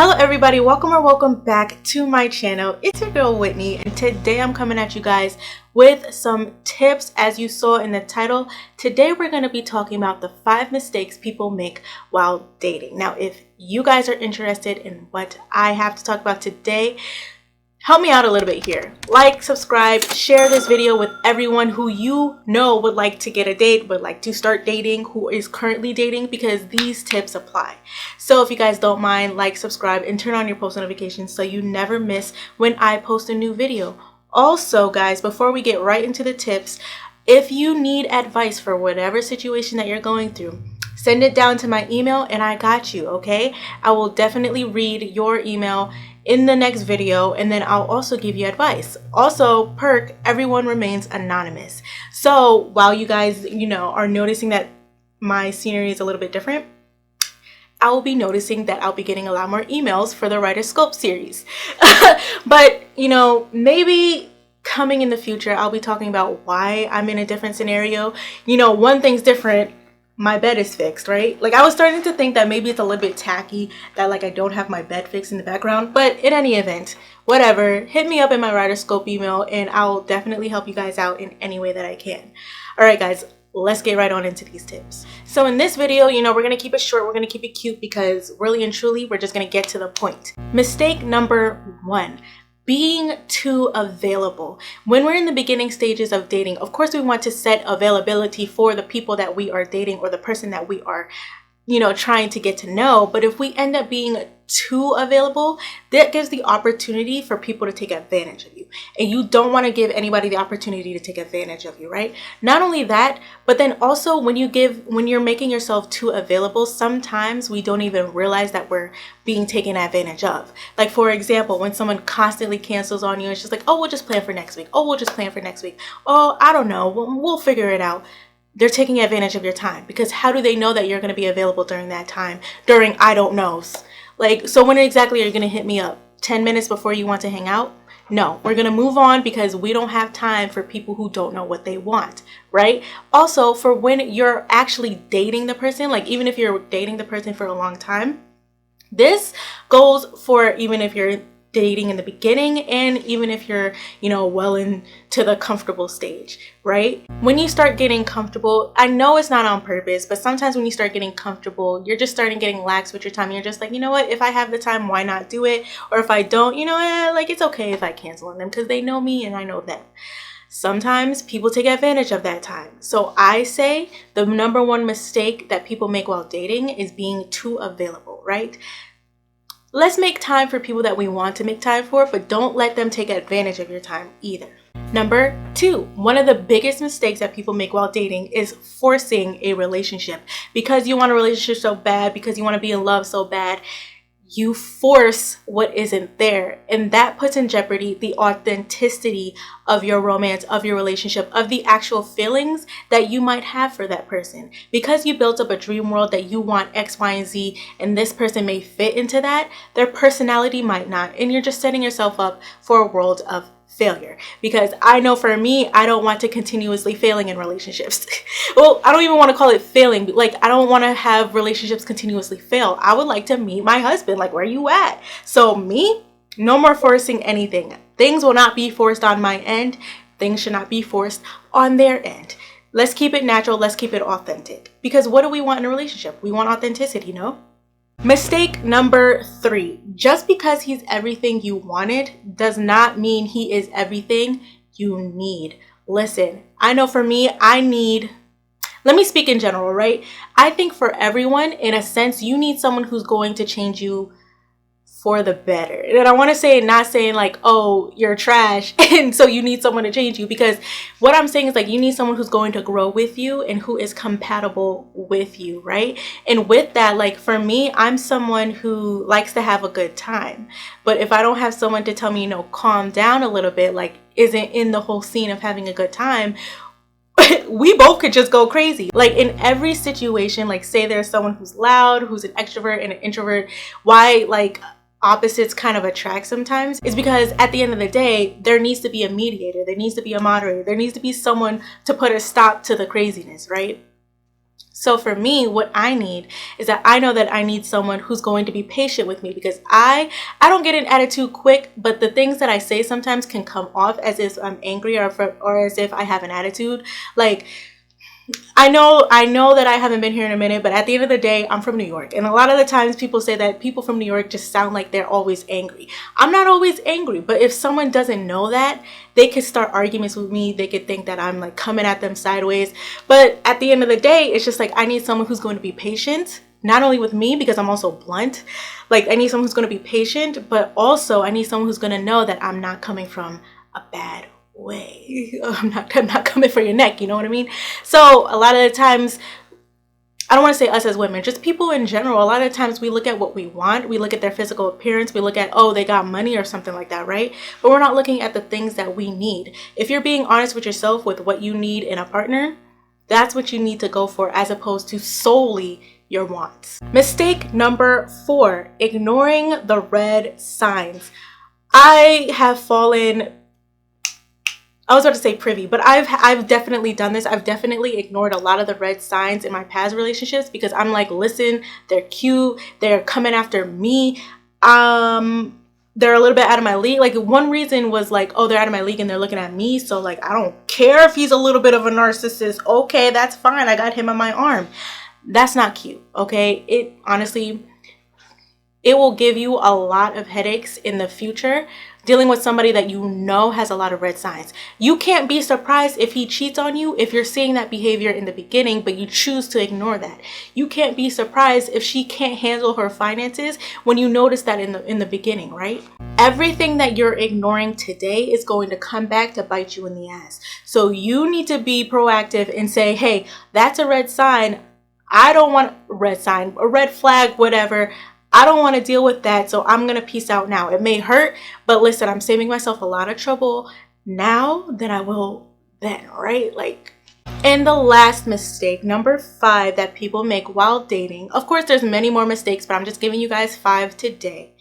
Hello everybody, welcome or welcome back to my channel. It's your girl Whitney, and today I'm coming at you guys with some tips. As you saw in the title, today we're going to be talking about the 5 mistakes people make while dating. Now, if you guys are interested in what I have to talk about today, help me out a little bit here. Like, subscribe, share this video with everyone who you know would like to get a date, would like to start dating, who is currently dating, because these tips apply. So if you guys don't mind, like, subscribe, and turn on your post notifications so you never miss when I post a new video. Also, guys, before we get right into the tips, if you need advice for whatever situation that you're going through, send it down to my email and I got you, okay? I will definitely read your email in the next video, and then I'll also give you advice. Also, perk, everyone remains anonymous. So while you guys, are noticing that my scenery is a little bit different, I will be noticing that I'll be getting a lot more emails for the Writer Scope series. But, maybe coming in the future, I'll be talking about why I'm in a different scenario. One thing's different. My bed is fixed, right? Like, I was starting to think that maybe it's a little bit tacky that like I don't have my bed fixed in the background, but in any event, whatever, hit me up in my Writer Scope email and I'll definitely help you guys out in any way that I can. All right, guys, let's get right on into these tips. So in this video, we're gonna keep it short, we're gonna keep it cute, because really and truly, we're just gonna get to the point. Mistake number 1. Being too available. When we're in the beginning stages of dating, of course we want to set availability for the people that we are dating or the person that we are, trying to get to know. But if we end up being too available, that gives the opportunity for people to take advantage of you. And you don't want to give anybody the opportunity to take advantage of you, right? Not only that, but then also when you're making yourself too available, sometimes we don't even realize that we're being taken advantage of. Like, for example, when someone constantly cancels on you, it's just like, oh, we'll just plan for next week. Oh, we'll just plan for next week. Oh, I don't know. We'll figure it out. They're taking advantage of your time, because how do they know that you're going to be available during that time, during I don't knows? Like, so when exactly are you going to hit me up? 10 minutes before you want to hang out? No, we're going to move on, because we don't have time for people who don't know what they want, right? Also, for when you're actually dating the person, like even if you're dating the person for a long time, this goes for even if you're dating in the beginning and even if you're, well into the comfortable stage, right? When you start getting comfortable, I know it's not on purpose, but sometimes when you start getting comfortable, you're just starting getting lax with your time. You're just like, you know what, if I have the time, why not do it? Or if I don't, like it's okay if I cancel on them, because they know me and I know them. Sometimes people take advantage of that time. So I say the number 1 mistake that people make while dating is being too available, right? Let's make time for people that we want to make time for, but don't let them take advantage of your time either. Number 2, one of the biggest mistakes that people make while dating is forcing a relationship. Because you want a relationship so bad, because you want to be in love so bad, you force what isn't there. And that puts in jeopardy the authenticity of your romance, of your relationship, of the actual feelings that you might have for that person. Because you built up a dream world that you want X, Y, and Z, and this person may fit into that, their personality might not. And you're just setting yourself up for a world of failure. Because I know for me, I don't want to continuously failing in relationships. Well, I don't even want to call it failing. Like, I don't want to have relationships continuously fail. I would like to meet my husband. Like, where are you at? So me, no more forcing anything. Things will not be forced on my end. Things should not be forced on their end. Let's keep it natural. Let's keep it authentic. Because what do we want in a relationship? We want authenticity, no? Mistake number 3, just because he's everything you wanted does not mean he is everything you need. Listen, I know for me, let me speak in general, right? I think for everyone, in a sense, you need someone who's going to change you for the better. And I want to say, not saying like, oh, you're trash and so you need someone to change you, because what I'm saying is like, you need someone who's going to grow with you and who is compatible with you, right? And with that, like for me, I'm someone who likes to have a good time. But if I don't have someone to tell me, calm down a little bit, like isn't in the whole scene of having a good time, we both could just go crazy. Like in every situation, like say there's someone who's loud, who's an extrovert and an introvert, why like opposites kind of attract sometimes is because at the end of the day, there needs to be a mediator, there needs to be a moderator, there needs to be someone to put a stop to the craziness, right? So for me, what I need is that I know that I need someone who's going to be patient with me, because I don't get an attitude quick, but the things that I say sometimes can come off as if I'm angry or as if I have an attitude. Like, I know that I haven't been here in a minute, but at the end of the day, I'm from New York. And a lot of the times people say that people from New York just sound like they're always angry. I'm not always angry, but if someone doesn't know that, they could start arguments with me. They could think that I'm like coming at them sideways. But at the end of the day, it's just like I need someone who's going to be patient, not only with me, because I'm also blunt. Like, I need someone who's going to be patient, but also I need someone who's going to know that I'm not coming from a bad way. I'm not coming for your neck, you know what I mean? So a lot of the times, I don't want to say us as women, just people in general, a lot of times we look at what we want, we look at their physical appearance, we look at, oh, they got money or something like that, right? But we're not looking at the things that we need. If you're being honest with yourself with what you need in a partner, that's what you need to go for, as opposed to solely your wants. Mistake number 4, ignoring the red signs. I have fallen, I was about to say privy, but I've definitely done this. I've definitely ignored a lot of the red signs in my past relationships, because I'm like, listen, they're cute, they're coming after me, they're a little bit out of my league. Like, one reason was like, oh, they're out of my league and they're looking at me, so like, I don't care if he's a little bit of a narcissist. Okay, that's fine, I got him on my arm. That's not cute, okay? It honestly, it will give you a lot of headaches in the future dealing with somebody that you know has a lot of red signs. You can't be surprised if he cheats on you if you're seeing that behavior in the beginning, but you choose to ignore that. You can't be surprised if she can't handle her finances when you notice that in the beginning, right? Everything that you're ignoring today is going to come back to bite you in the ass. So you need to be proactive and say, hey, that's a red sign. I don't want a red sign, a red flag, whatever. I don't want to deal with that, so I'm going to peace out now. It may hurt, but listen, I'm saving myself a lot of trouble now than I will then, right? Like, and the last mistake, number 5, that people make while dating, of course there's many more mistakes, but I'm just giving you guys 5 today,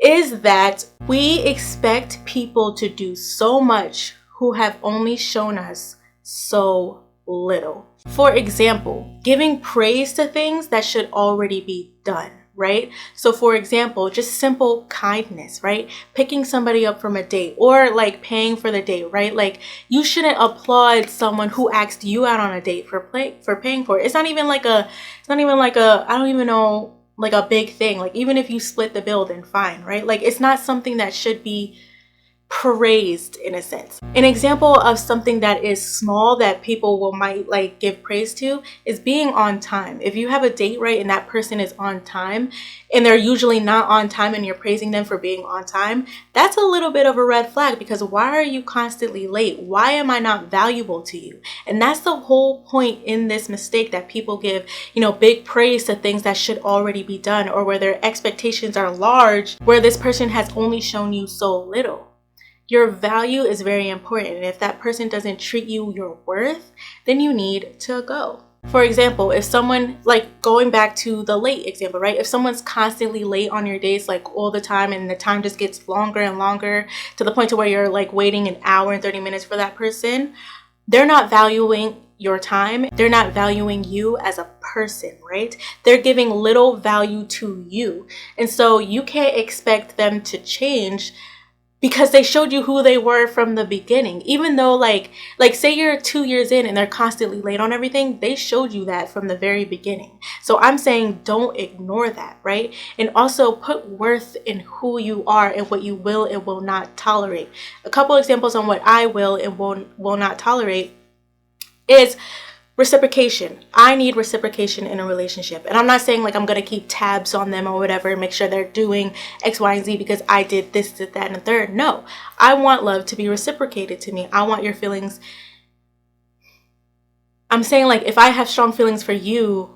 is that we expect people to do so much who have only shown us so little. For example, giving praise to things that should already be done, right? So for example, just simple kindness, right? Picking somebody up from a date, or like paying for the date, right? Like, you shouldn't applaud someone who asked you out on a date for paying for it. It's not even like a I don't even know, like a big thing. Like, even if you split the bill, then fine, right? Like, it's not something that should be praised in a sense. An example of something that is small that people might like give praise to is being on time. If you have a date, right, and that person is on time and they're usually not on time and you're praising them for being on time, that's a little bit of a red flag, because why are you constantly late? Why am I not valuable to you? And that's the whole point in this mistake, that people give, big praise to things that should already be done, or where their expectations are large, where this person has only shown you so little. Your value is very important, and if that person doesn't treat you your worth, then you need to go. For example, if someone, like going back to the late example, right? If someone's constantly late on your dates, like all the time, and the time just gets longer and longer to the point to where you're like waiting an hour and 30 minutes for that person, they're not valuing your time. They're not valuing you as a person, right? They're giving little value to you. And so you can't expect them to change because they showed you who they were from the beginning. Even though like say you're 2 years in and they're constantly late on everything, they showed you that from the very beginning. So I'm saying don't ignore that, right? And also put worth in who you are and what you will and will not tolerate. A couple examples on what I will and will not tolerate is reciprocation. I need reciprocation in a relationship. And I'm not saying like I'm going to keep tabs on them or whatever and make sure they're doing X, Y, and Z because I did this, did that, and the third. No, I want love to be reciprocated to me. I want your feelings. I'm saying like if I have strong feelings for you,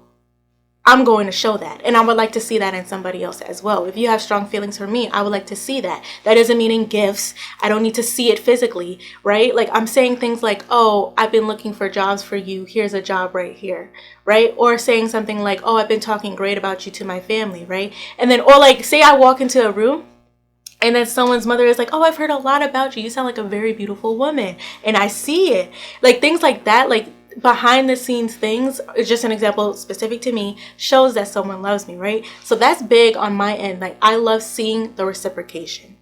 I'm going to show that. And I would like to see that in somebody else as well. If you have strong feelings for me, I would like to see that. That doesn't mean in gifts. I don't need to see it physically, right? Like I'm saying things like, oh, I've been looking for jobs for you. Here's a job right here, right? Or saying something like, oh, I've been talking great about you to my family, right? And then, or like say I walk into a room and then someone's mother is like, oh, I've heard a lot about you. You sound like a very beautiful woman. And I see it. Like things like that, like behind the scenes things, it's just an example specific to me, shows that someone loves me, right? So that's big on my end. Like, I love seeing the reciprocation.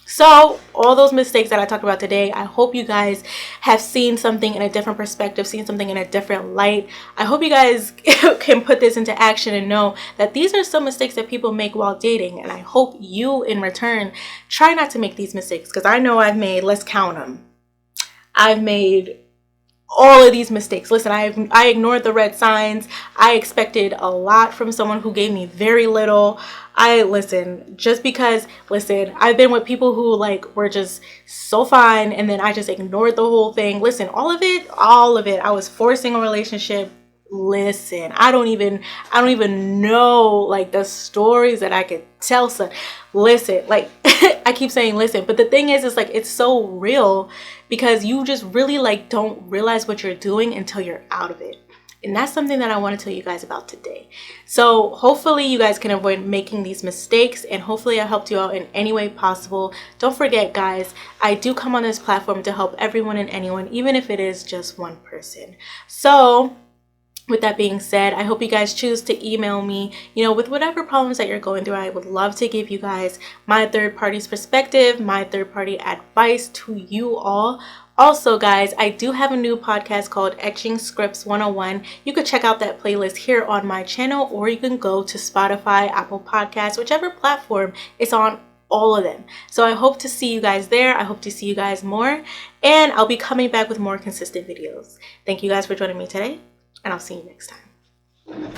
So all those mistakes that I talked about today, I hope you guys have seen something in a different perspective, seen something in a different light. I hope you guys can put this into action and know that these are some mistakes that people make while dating. And I hope you, in return, try not to make these mistakes, because I know I've made, let's count them. I've made all of these mistakes. Listen, I ignored the red signs. I expected a lot from someone who gave me very little. Just because, I've been with people who like were just so fine, and then I just ignored the whole thing. Listen, all of it. I was forcing a relationship. Listen, I don't even know like the stories that I could tell. So listen, like I keep saying listen, but the thing is like it's so real, because you just really like don't realize what you're doing until you're out of it. And that's something that I want to tell you guys about today. So hopefully you guys can avoid making these mistakes, and hopefully I helped you out in any way possible. Don't forget, guys, I do come on this platform to help everyone and anyone, even if it is just one person. So with that being said, I hope you guys choose to email me, with whatever problems that you're going through. I would love to give you guys my third party's perspective, my third party advice to you all. Also, guys, I do have a new podcast called Etching Scripts 101. You could check out that playlist here on my channel, or you can go to Spotify, Apple Podcasts, whichever platform is on, all of them. So I hope to see you guys there. I hope to see you guys more, and I'll be coming back with more consistent videos. Thank you guys for joining me today, and I'll see you next time.